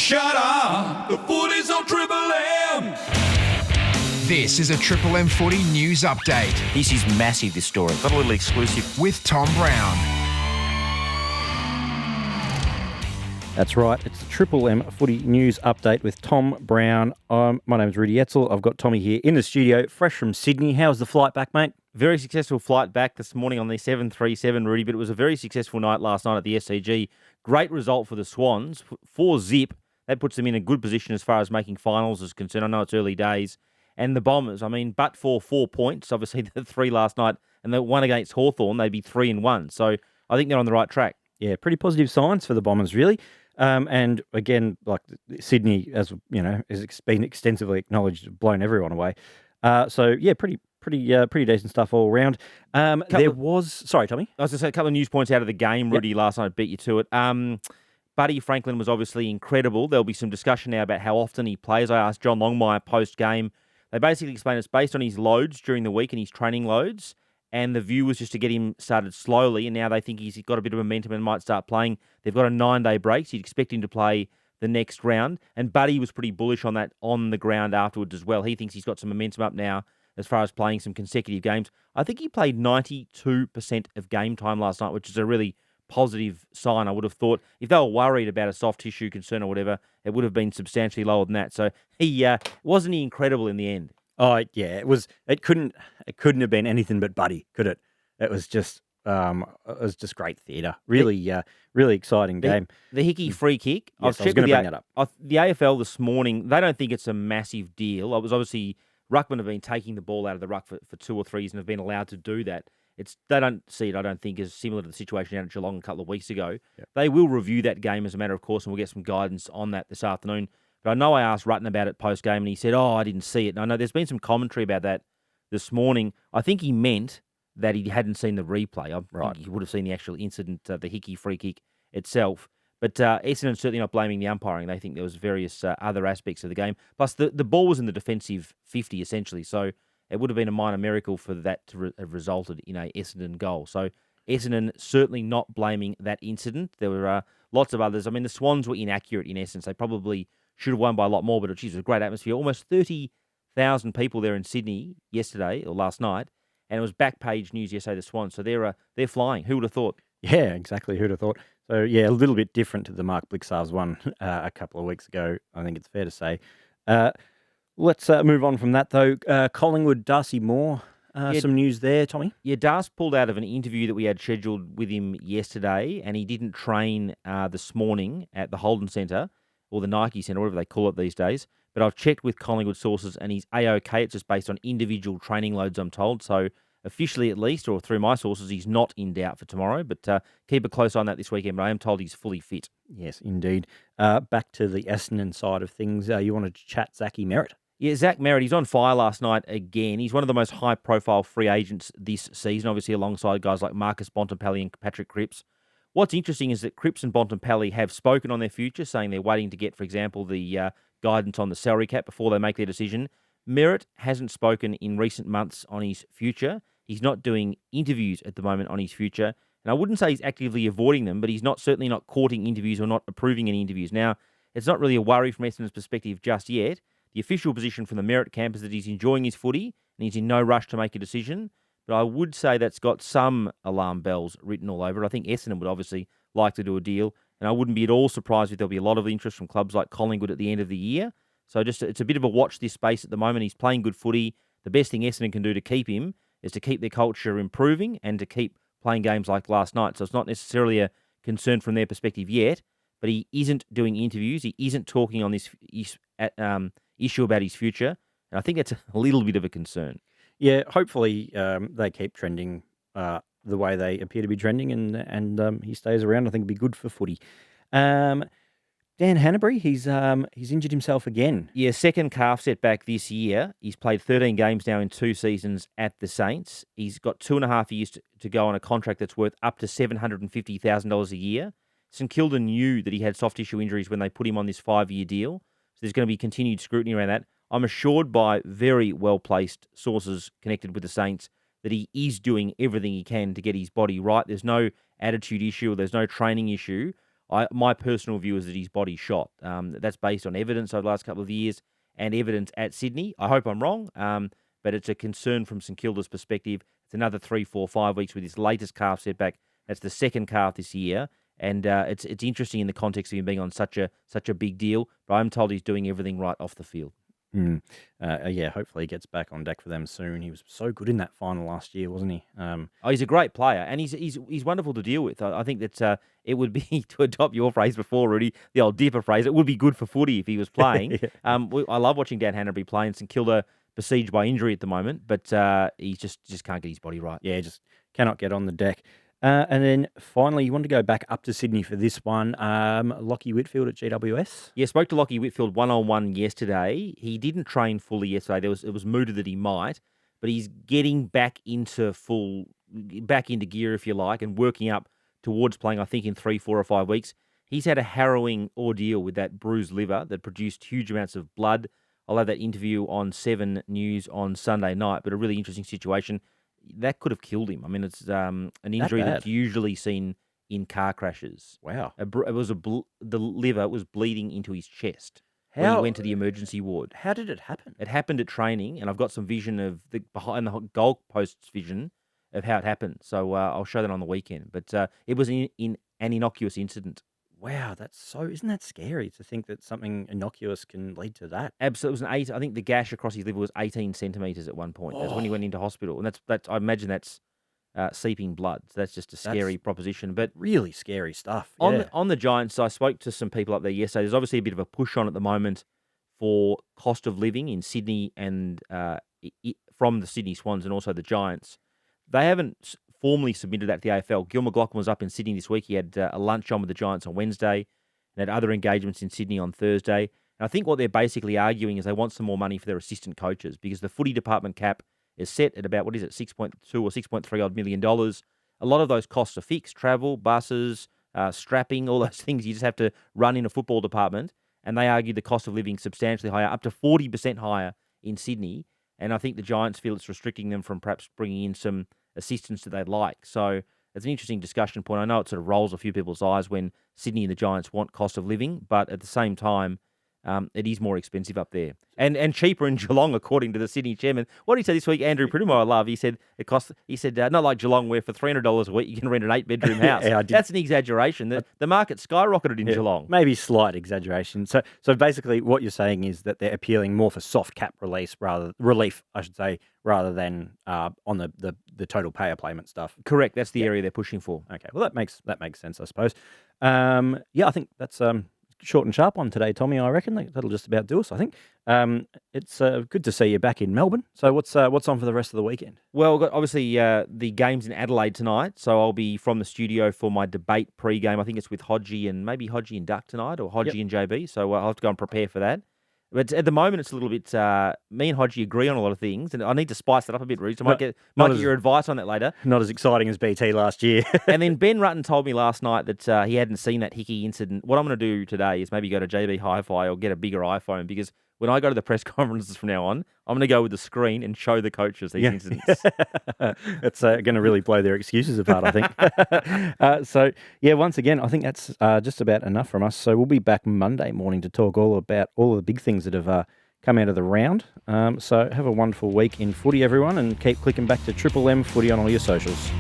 Shut up! The Footy's on Triple M! This is a Triple M Footy news update. This is massive, this story. Got a little exclusive. With Tom Browne. That's right. It's the Triple M Footy news update with Tom Browne. My name is Rudy Etzel. I've got Tommy here in the studio, fresh from Sydney. How's the flight back, mate? Very successful flight back this morning on the 737, Rudy, but it was a very successful night last night at the SCG. Great result for the Swans. 4-0. That puts them in a good position as far as making finals is concerned. I know it's early days. And the Bombers, but for 4 points, obviously the 3 last night, and the one against Hawthorn, they'd be 3-1. So I think they're on the right track. Yeah, pretty positive signs for the Bombers, really. And again, like Sydney, as you know, has been extensively acknowledged, blown everyone away. Pretty decent stuff all around. Sorry, Tommy. I was going to say a couple of news points out of the game, Rudy. Yep. Last night beat you to it. Buddy Franklin was obviously incredible. There'll be some discussion now about how often he plays. I asked John Longmire post-game. They basically explained it's based on his loads during the week and his training loads. And the view was just to get him started slowly. And now they think he's got a bit of momentum and might start playing. They've got a 9-day break, so you'd expect him to play the next round. And Buddy was pretty bullish on that on the ground afterwards as well. He thinks he's got some momentum up now as far as playing some consecutive games. I think he played 92% of game time last night, which is a really positive sign. I would have thought if they were worried about a soft tissue concern or whatever, it would have been substantially lower than that. So wasn't he incredible in the end? Oh yeah, it was. It couldn't have been anything but Buddy, could it? It was just great theatre. Really, really exciting game. The Hickey free kick. Yes, I was going to bring that up. The AFL this morning, they don't think it's a massive deal. It was obviously ruckmen have been taking the ball out of the ruck for 2 or 3 years and have been allowed to do that. They don't see it, I don't think, as similar to the situation out at Geelong a couple of weeks ago. Yep. They will review that game as a matter of course, and we'll get some guidance on that this afternoon. But I know I asked Rutten about it post-game, and he said, I didn't see it. And I know there's been some commentary about that this morning. I think he meant that he hadn't seen the replay. I think he would have seen the actual incident, the Hickey free kick itself. But Essendon's certainly not blaming the umpiring. They think there was various other aspects of the game. Plus, the ball was in the defensive 50, essentially. So it would have been a minor miracle for that to have resulted in a Essendon goal. So Essendon certainly not blaming that incident. There were lots of others. The Swans were inaccurate in essence. They probably should have won by a lot more, but it was a great atmosphere. Almost 30,000 people there in Sydney yesterday or last night, and it was back page news yesterday, the Swans. So they're flying. Who would have thought? Yeah, exactly. Who'd have thought? So, yeah, a little bit different to the Mark Blixar's one a couple of weeks ago, I think it's fair to say. Let's move on from that, though. Collingwood, Darcy Moore, some news there, Tommy? Yeah, Darcy pulled out of an interview that we had scheduled with him yesterday, and he didn't train this morning at the Holden Centre, or the Nike Centre, whatever they call it these days. But I've checked with Collingwood sources, and he's A-OK. It's just based on individual training loads, I'm told. So officially, at least, or through my sources, he's not in doubt for tomorrow. But keep a close eye on that this weekend. But I am told he's fully fit. Yes, indeed. Back to the Essendon side of things. You wanted to chat Zachy Merrett? Yeah, Zach Merrett, he's on fire last night again. He's one of the most high-profile free agents this season, obviously alongside guys like Marcus Bontempelli and Patrick Cripps. What's interesting is that Cripps and Bontempelli have spoken on their future, saying they're waiting to get, for example, the guidance on the salary cap before they make their decision. Merrett hasn't spoken in recent months on his future. He's not doing interviews at the moment on his future. And I wouldn't say he's actively avoiding them, but he's certainly not courting interviews or not approving any interviews. Now, it's not really a worry from Essendon's perspective just yet. The official position from the Merrett camp is that he's enjoying his footy and he's in no rush to make a decision. But I would say that's got some alarm bells written all over it. I think Essendon would obviously like to do a deal, and I wouldn't be at all surprised if there'll be a lot of interest from clubs like Collingwood at the end of the year. So it's a bit of a watch this space at the moment. He's playing good footy. The best thing Essendon can do to keep him is to keep their culture improving and to keep playing games like last night. So it's not necessarily a concern from their perspective yet, but he isn't doing interviews. He isn't talking on this issue about his future, and I think that's a little bit of a concern. Yeah, hopefully they keep trending the way they appear to be trending, and he stays around. I think it'd be good for footy. Dan Hanbury, he's injured himself again. Yeah, second calf setback this year. He's played 13 games now in 2 seasons at the Saints. He's got 2.5 years to go on a contract that's worth up to $750,000 a year. St Kilda knew that he had soft tissue injuries when they put him on this 5-year deal, so there's going to be continued scrutiny around that. I'm assured by very well-placed sources connected with the Saints that he is doing everything he can to get his body right. There's no attitude issue or there's no training issue. My personal view is that his body's shot. That's based on evidence over the last couple of years and evidence at Sydney. I hope I'm wrong, but it's a concern from St Kilda's perspective. It's another 3, 4, 5 weeks with his latest calf setback. That's the second calf this year. And it's interesting in the context of him being on such a big deal, but I'm told he's doing everything right off the field. Yeah, hopefully he gets back on deck for them soon. He was so good in that final last year, wasn't he? He's a great player, and he's wonderful to deal with. I think that it would be, to adopt your phrase before, Rudy, the old dipper phrase, it would be good for footy if he was playing. I love watching Dan Hanbury play, and St Kilda besieged by injury at the moment, but he just can't get his body right. Yeah, just cannot get on the deck. And then finally, you want to go back up to Sydney for this one. Lockie Whitfield at GWS. Yeah, spoke to Lockie Whitfield one-on-one yesterday. He didn't train fully yesterday. It was mooted that he might, but he's getting back into gear, if you like, and working up towards playing, I think, in 3, 4 or 5 weeks. He's had a harrowing ordeal with that bruised liver that produced huge amounts of blood. I'll have that interview on 7 News on Sunday night, but a really interesting situation. That could have killed him. I mean, it's an injury that's usually seen in car crashes. Wow. The liver was bleeding into his chest when he went to the emergency ward. How did it happen? It happened at training, and I've got some vision of behind the goalposts vision of how it happened. So I'll show that on the weekend. But it was in an innocuous incident. Wow, isn't that scary to think that something innocuous can lead to that? Absolutely. I think the gash across his liver was 18 centimetres at one point. That's when he went into hospital. And that's I imagine that's seeping blood. So that's just a scary proposition. But really scary stuff. On the Giants, I spoke to some people up there yesterday. There's obviously a bit of a push on at the moment for cost of living in Sydney and from the Sydney Swans and also the Giants. They haven't formally submitted that to the AFL. Gil McLachlan was up in Sydney this week. He had a lunch on with the Giants on Wednesday and had other engagements in Sydney on Thursday. And I think what they're basically arguing is they want some more money for their assistant coaches because the footy department cap is set at about, 6.2 or 6.3 odd million dollars. A lot of those costs are fixed: travel, buses, strapping, all those things you just have to run in a football department. And they argue the cost of living substantially higher, up to 40% higher in Sydney. And I think the Giants feel it's restricting them from perhaps bringing in some assistance that they'd like. So it's an interesting discussion point. I know it sort of rolls a few people's eyes when Sydney and the Giants want cost of living, but at the same time, it is more expensive up there. And cheaper in Geelong, according to the Sydney chairman. What did he say this week? Andrew Prittimore, I love. He said not like Geelong, where for $300 a week you can rent an 8-bedroom house. That's an exaggeration. The market skyrocketed in Geelong. Maybe slight exaggeration. So basically, what you're saying is that they're appealing more for soft cap relief, rather than on the total payer payment stuff. Correct. That's the area they're pushing for. Okay. Well, that makes sense, I suppose. I think that's short and sharp on today, Tommy. I reckon that'll just about do us. I think it's good to see you back in Melbourne. So what's on for the rest of the weekend? Well, we've got obviously the games in Adelaide tonight, so I'll be from the studio for my debate pre-game. I think it's with Hodgie and Duck tonight, or Hodgie and JB. So I'll have to go and prepare for that. But at the moment, it's a little bit. Me and Hodgie agree on a lot of things, and I need to spice that up a bit, Rude. So I might get your advice on that later. Not as exciting as BT last year. And then Ben Rutten told me last night that he hadn't seen that Hickey incident. What I'm going to do today is maybe go to JB Hi-Fi or get a bigger iPhone, because when I go to the press conferences from now on, I'm going to go with the screen and show the coaches these incidents. It's going to really blow their excuses apart, I think. Once again, I think that's just about enough from us. So we'll be back Monday morning to talk all about all of the big things that have come out of the round. So have a wonderful week in footy, everyone, and keep clicking back to Triple M Footy on all your socials.